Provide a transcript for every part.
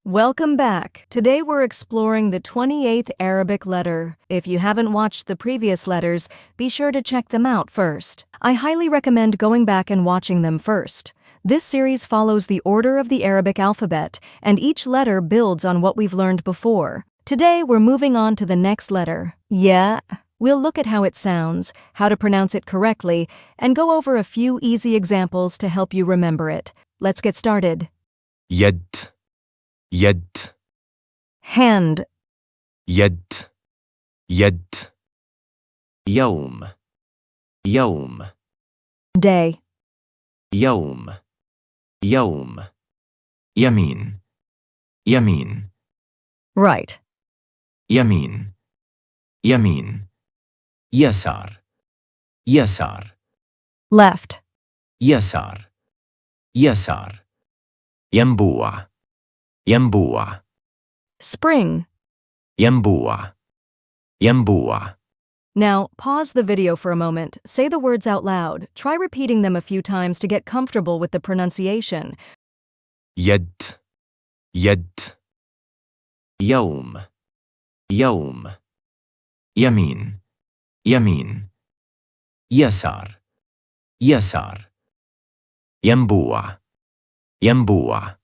Welcome back. Today we're exploring the 28th Arabic letter. If you haven't watched the previous letters, be sure to check them out first. I highly recommend going back and watching them first. This series follows the order of the Arabic alphabet, and each letter builds on what we've learned before. Today we're moving on to the next letter, YAA. We'll look at how it sounds, how to pronounce it correctly, and go over a few easy examples to help you remember it. Let's get started. يد يد Hand, يد يد يوم يوم day, يوم يوم يمين يمين right, يمين يمين يسار يسار left, يسار يسار ينبوع ينبوع spring. ينبوع ينبوع Now, pause the video for a moment. Say the words out loud. Try repeating them a few times to get comfortable with the pronunciation. يد يد يوم يوم يمين يمين يسار يسار ينبوع ينبوع.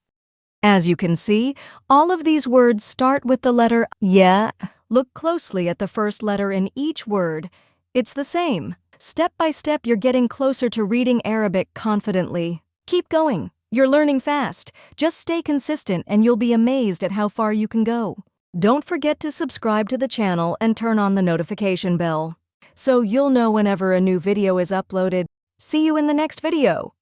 As you can see, all of these words start with the letter YAA. Look closely at the first letter in each word. It's the same. Step by step, you're getting closer to reading Arabic confidently. Keep going. You're learning fast. Just stay consistent and you'll be amazed at how far you can go. Don't forget to subscribe to the channel and turn on the notification bell, so you'll know whenever a new video is uploaded. See you in the next video.